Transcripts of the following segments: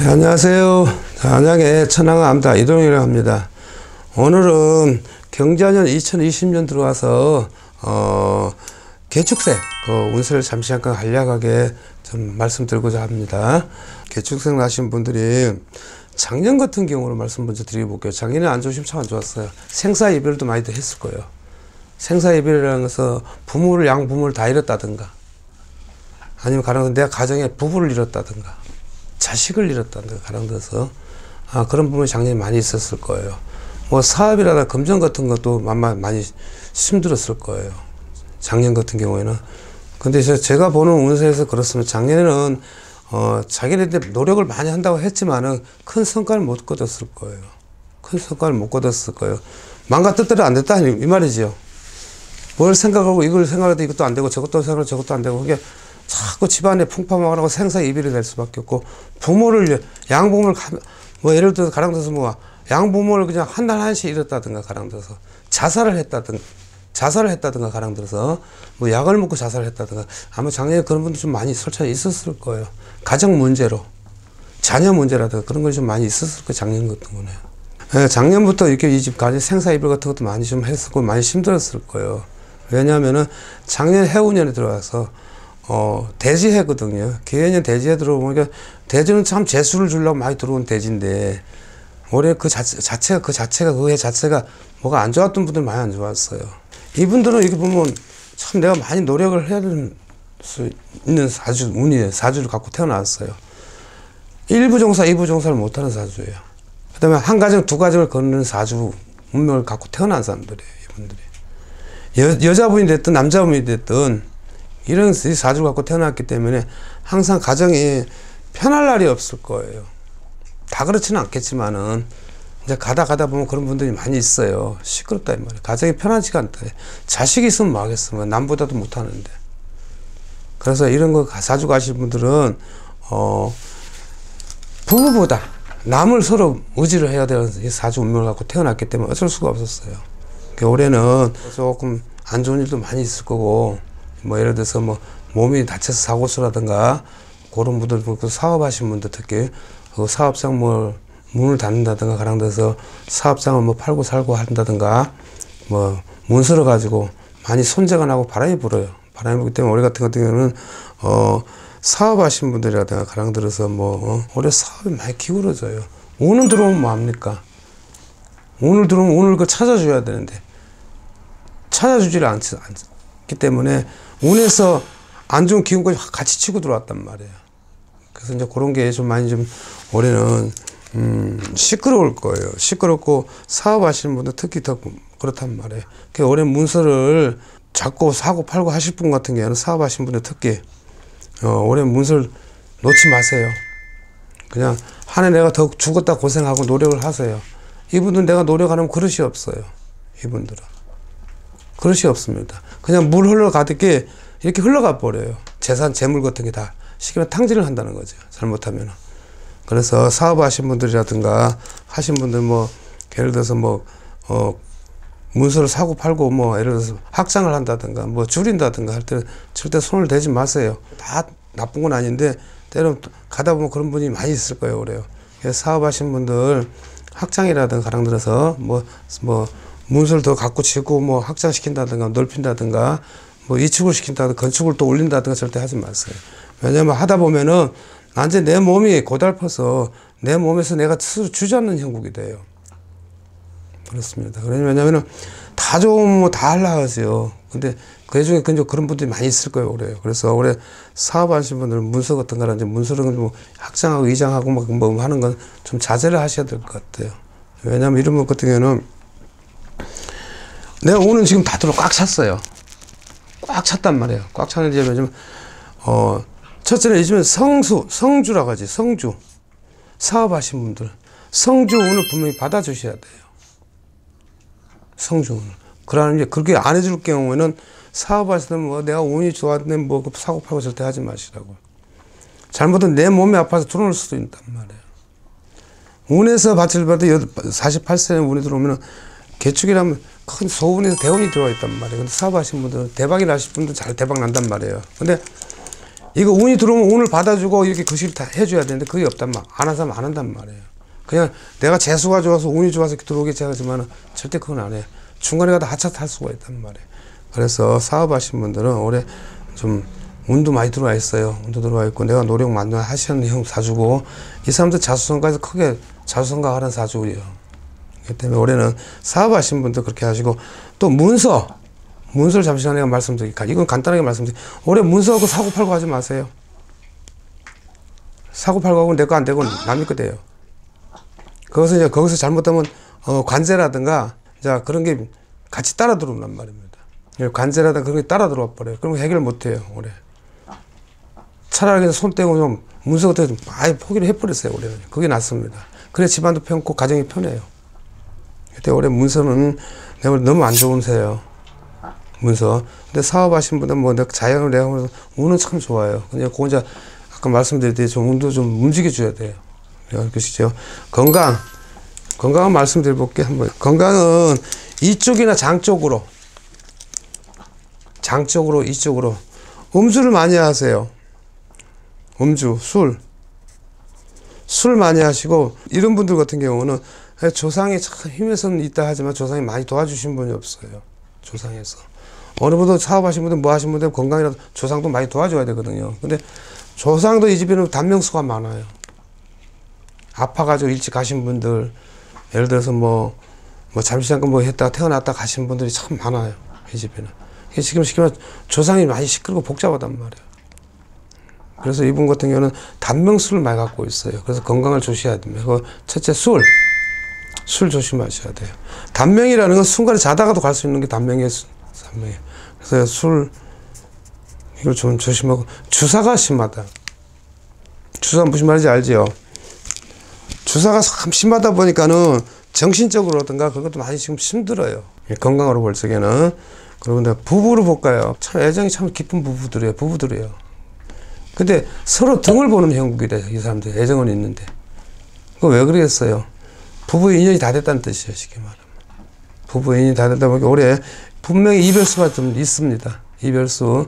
네, 안녕하세요. 안양의 천황암다 이동이라고 합니다. 오늘은 경자년 2020년 들어와서 개축생 운세를 잠시 잠깐 간략하게 좀 말씀드리고자 합니다. 개축생 나신 분들이 작년 같은 경우로 말씀 먼저 드려볼게요. 작년에 안 좋으시면 참 안 좋았어요. 생사이별도 많이 했을 거예요. 생사이별이라는 것은 부모를 양부모를 다 잃었다든가, 아니면 가령 내가 가정에 부부를 잃었다든가, 자식을 잃었다든가, 가령 들어서 그런 부분이 작년에 많이 있었을 거예요. 뭐 사업이라든가 금전 같은 것도 많이 힘들었을 거예요. 작년 같은 경우에는. 근데 제가 보는 운세에서 그렇습니다. 작년에는 자기네들 노력을 많이 한다고 했지만은 큰 성과를 못 거뒀을 거예요. 큰 성과를 못 거뒀을 거예요. 마음과 뜻대로 안 됐다 이 말이지요. 뭘 생각하고 이걸 생각해도 이것도 안 되고 저것도 생각하고 저것도 안 되고, 그게 자꾸 집안에 풍파망하고 생사이별이 될 수밖에 없고, 부모를 양부모를 뭐 예를 들어서 가령 들어서 뭐 양부모를 그냥 한 달 한씩 잃었다든가, 가령 들어서 자살을 했다든가 가령 들어서 뭐 약을 먹고 자살을 했다든가, 아마 작년에 그런 분들 좀 많이 솔직히 있었을 거예요. 가정 문제로, 자녀 문제라든가 그런 것이 좀 많이 있었을 거예요. 작년 같은 거는. 네, 작년부터 이렇게 이 집까지 생사이별 같은 것도 많이 좀 했었고 많이 힘들었을 거예요. 왜냐하면은 작년 해운년에 들어와서 대지해거든요. 기해년 대지해 들어오니까, 대지는 참 재수를 주려고 많이 들어온 대지인데, 올해 그 자체가 그 해 자체가 뭐가 안 좋았던 분들 많이 안 좋았어요. 이분들은 이렇게 보면 참 내가 많이 노력을 해야 될 수 있는 운이에요. 사주를 갖고 태어났어요. 1부 종사, 2부 종사를 못하는 사주예요. 그 다음에 한 가정, 두 가정을 거는 사주 운명을 갖고 태어난 사람들이에요. 이분들이. 여자분이 됐든 남자분이 됐든 이런 사주를 갖고 태어났기 때문에 항상 가정이 편할 날이 없을 거예요. 다 그렇지는 않겠지만은 이제 가다 보면 그런 분들이 많이 있어요. 시끄럽다 이 말이에요. 가정이 편하지가 않다. 자식이 있으면 뭐 하겠으면 남보다도 못하는데. 그래서 이런 거 사주 가실 분들은 부부보다 남을 서로 의지를 해야 되는 이 사주 운명을 갖고 태어났기 때문에 어쩔 수가 없었어요. 올해는 조금 안 좋은 일도 많이 있을 거고, 뭐 예를 들어서 뭐 몸이 다쳐서 사고수라든가 그런 분들, 사업하신 분들 특히 그 사업상 뭐 문을 닫는다든가, 가령 돼서 사업장을 뭐 팔고 살고 한다든가, 뭐 문서를 가지고 많이 손재가 나고 바람이 불어요. 바람이 불기 때문에 올해 같은 경우는 사업하신 분들이라든가 가령 들어서 뭐 올해 사업이 많이 기울어져요. 운은 들어오면 뭐합니까? 운을 들어오면 운을 그 찾아줘야 되는데 찾아주지를 않기 때문에 운에서 안 좋은 기운까지 같이 치고 들어왔단 말이에요. 그래서 이제 그런 게 좀 많이 좀 올해는 시끄러울 거예요. 시끄럽고 사업하시는 분들 특히 더 그렇단 말이에요. 그러니까 올해 문서를 잡고 사고 팔고 하실 분 같은 경우는, 사업하시는 분들 특히 올해 문서를 놓지 마세요. 그냥 한 해 내가 더 죽었다 고생하고 노력을 하세요. 이분들은 내가 노력하면 그릇이 없어요. 이분들은 그릇이 없습니다. 그냥 물 흘러가듯이 이렇게 흘러가 버려요. 재산 재물 같은 게 다 시키면 탕진을 한다는 거죠. 잘못하면. 그래서 사업하신 분들이라든가 하신 분들 뭐 예를 들어서 뭐 문서를 사고 팔고 뭐 예를 들어서 확장을 한다든가 뭐 줄인다든가 할 때는 절대 손을 대지 마세요. 다 나쁜 건 아닌데 때로 가다 보면 그런 분이 많이 있을 거예요. 그래요. 그래서 사업하신 분들 확장이라든가 가령 들어서 뭐 문서를 더 갖고 치고 뭐 확장시킨다든가 넓힌다든가 뭐 이축을 시킨다든가 건축을 또 올린다든가 절대 하지 마세요. 왜냐면 하다 보면은 완전 내 몸이 고달퍼서 내 몸에서 내가 스스로 주저앉는 형국이 돼요. 그렇습니다. 왜냐면은 다 좋으면 다 하려고 하세요. 근데 그 중에 그런 분들이 많이 있을 거예요. 그래요. 그래서 올해 사업하시는 분들은 문서 같은 거라든지 문서를 뭐 확장하고 이장하고 뭐 하는 건 좀 자제를 하셔야 될 것 같아요. 왜냐면 이런 분 같은 경우는 내가 오늘 지금 다 들어 꽉 찼어요. 꽉 찼단 말이에요. 꽉 찼는지 왜냐면 첫째는 요즘에 성주라고 하지. 성주. 사업하신 분들. 성주 운을 분명히 받아주셔야 돼요. 성주 운을. 그러나 이제 그렇게 안 해줄 경우에는 사업하시는 뭐 내가 운이 좋았는데 뭐 사고 팔고 절대 하지 마시라고. 잘못은 내 몸이 아파서 들어올 수도 있단 말이에요. 운에서 밭을 봐도 48세에 운이 들어오면 개축이라면 큰 소운에서 대운이 들어와 있단 말이에요. 근데 사업하신 분들은 대박이 나실 분들 잘 대박 난단 말이에요. 근데 이거 운이 들어오면 운을 받아주고 이렇게 거시를 다 해줘야 되는데 그게 없단 말. 안 한 사람 안 한단 말이에요. 그냥 내가 재수가 좋아서 운이 좋아서 이렇게 들어오겠지 하지만 절대 그건 안 해. 중간에 가다 하차 탈 수가 있단 말이에요. 그래서 사업하신 분들은 올해 좀 운도 많이 들어와 있어요. 운도 들어와 있고 내가 노력 많이 하시는 형 사주고 이 사람들 자수성가에서 크게 자수성가하는 사주예요. 그렇기 때문에 올해는 사업하신 분들 그렇게 하시고 또 문서를 잠시만 내가 말씀드릴까. 이건 간단하게 말씀드릴게요. 올해 문서하고 사고 팔고 하지 마세요. 사고 팔고 하고 내 거 안 되고 남의 거 돼요. 그것은 이제 거기서 잘못하면 관세라든가 자 그런 게 같이 따라 들어온단 말입니다. 관세라든가 그런 게 따라 들어와 버려요. 그러면 해결 못 해요 올해. 차라리 그냥 손 떼고 좀 문서 같은 거 좀 아예 포기를 해버렸어요 올해는. 그게 낫습니다. 그래 집안도 편고 가정이 편해요. 그때 올해 문서는 내가 너무 안 좋은 새예요. 문서. 근데 사업하신 분들은 뭐 내가 자연을 내가 보면서 운은 참 좋아요. 근데 그거 이제 아까 말씀드렸듯이 좀 운도 좀 움직여줘야 돼요. 그러시죠. 건강은 말씀드려볼게요. 한번. 건강은 이쪽이나 장쪽으로 이쪽으로 음주를 많이 하세요. 음주, 술 많이 하시고 이런 분들 같은 경우는 조상이 참 힘에서는 있다 하지만 조상이 많이 도와주신 분이 없어요. 조상에서. 어느 분도 사업하신 분들 뭐 하신 분들 건강이라도 조상도 많이 도와줘야 되거든요. 근데 조상도 이 집에는 단명수가 많아요. 아파가지고 일찍 가신 분들 예를 들어서 뭐 잠시 잠깐 뭐 했다가 태어났다 가신 분들이 참 많아요. 이 집에는. 지금 시키면 조상이 많이 시끄럽고 복잡하단 말이에요. 그래서 이분 같은 경우는 단명수를 많이 갖고 있어요. 그래서 건강을 조심해야 됩니다. 첫째 술 조심하셔야 돼요. 단명이라는 건 순간에 자다가도 갈 수 있는 게 단명이에요. 그래서 술 이걸 좀 조심하고 주사가 심하다. 주사 무슨 말인지 알지요? 주사가 참 심하다 보니까는 정신적으로든가 그것도 많이 지금 힘들어요. 건강으로 볼 적에는. 그리고 근데 부부로 볼까요? 참 애정이 참 깊은 부부들이에요. 근데 서로 등을 보는 형국이래요. 이 사람들 애정은 있는데. 그거 왜 그러겠어요? 부부 인연이 다 됐다는 뜻이에요. 쉽게 말하면. 부부 인연이 다 됐다 보니까 올해 분명히 이별수가 좀 있습니다. 이별수.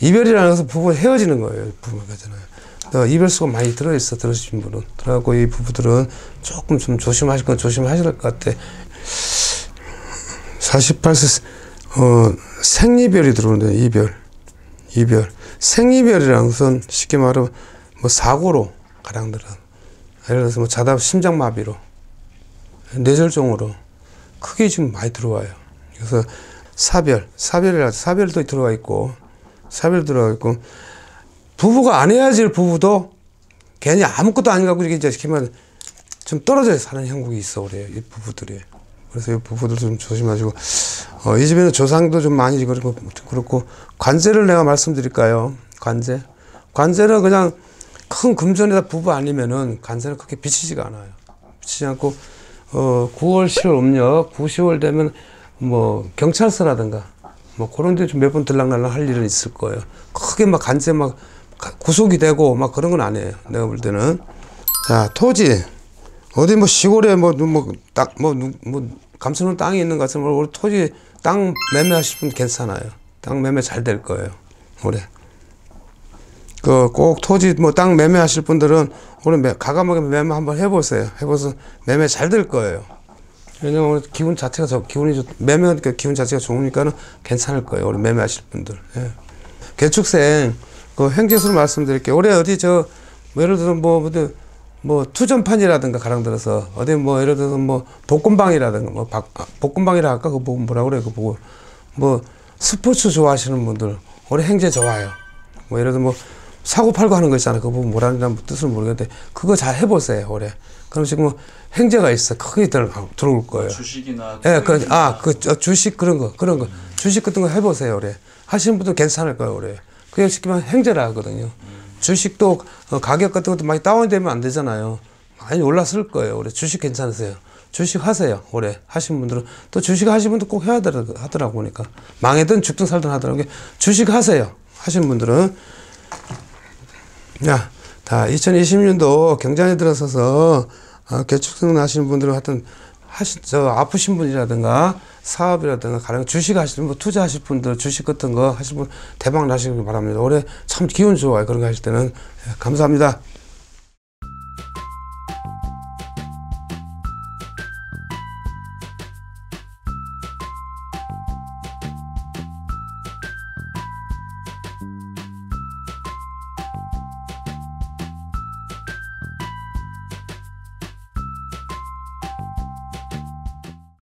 이별이라는 것은 부부가 헤어지는 거예요. 부부가 잖아요. 이별수가 많이 들으신 분은. 그래갖고 이 부부들은 조금 좀 조심하실 건 조심하실 것 같아. 48세, 생이별이 들어오는데, 이별. 생이별이라는 것은 쉽게 말하면 뭐 사고로, 가량들은. 예를 들어서 뭐 자다 심장마비로, 뇌졸중으로 크게 지금 많이 들어와요. 그래서 사별도 들어와 있고, 부부가 안 헤어질 부부도 괜히 아무것도 안 갖고 이제 시키면 좀 떨어져 사는 형국이 있어, 그래요. 이 부부들이. 그래서 이 부부들 좀 조심하시고, 이 집에는 조상도 좀 많이 그렇고, 관제를 내가 말씀드릴까요? 관제는 그냥 큰 금전에다 부부 아니면은 관제는 그렇게 비치지가 않아요. 비치지 않고, 9월, 10월 음력, 9, 10월 되면 뭐 경찰서라든가, 뭐 그런 데 좀 몇 번 들락날락 할 일은 있을 거예요. 크게 막 관제 막 구속이 되고 막 그런 건 아니에요. 내가 볼 때는. 자, 토지. 어디 뭐 시골에 감춰놓은 땅이 있는 것 같으면 우리 토지 땅 매매하실 분 괜찮아요. 땅 매매 잘 될 거예요. 올해. 꼭 토지 땅 매매하실 분들은 올해 가감하게 매매 한번 해보세요. 해봐서 매매 잘 될 거예요. 왜냐면 기운 자체가 매매하니까 기운 자체가 좋으니까는 괜찮을 거예요. 올해 매매하실 분들. 예. 개축생 행재수를 말씀드릴게요. 올해 어디 예를 들어서 뭐 투전판이라든가 가령 들어서 어디 예를 들어서 복권방이라든가 복권방이라 할까 그거 보고 뭐라 그래 그거 보고 스포츠 좋아하시는 분들 올해 행재 좋아요. 예를 들어 사고 팔고 하는 거 있잖아요. 그거 보고 뭐라는 뜻을 모르겠는데 그거 잘 해보세요 올해. 그럼 지금 행재가 있어 크게 들어올 거예요. 주식이나 주식 그런 거 주식 같은 거 해보세요 올해. 하시는 분들 괜찮을 거예요 올해. 그게 쉽게 말하면 행재라 하거든요. 주식도 가격 같은 것도 많이 다운되면 안 되잖아요. 많이 올랐을 거예요. 올해 주식 괜찮으세요? 주식 하세요. 올해 하신 분들은 또 주식 하신 분들 꼭 해야 하더라고 보니까 망해든 죽든 살든 하더라고요. 주식 하세요. 하신 분들은 다 2020년도 경전에 들어서서 개축생 하시는 분들은 하여튼 아프신 분이라든가 사업이라든가 가령 주식 하시는 분, 투자하실 분들 주식 같은 거 하시는 분 대박 나시길 바랍니다. 올해 참 기운 좋아요. 그런 거 하실 때는. 감사합니다.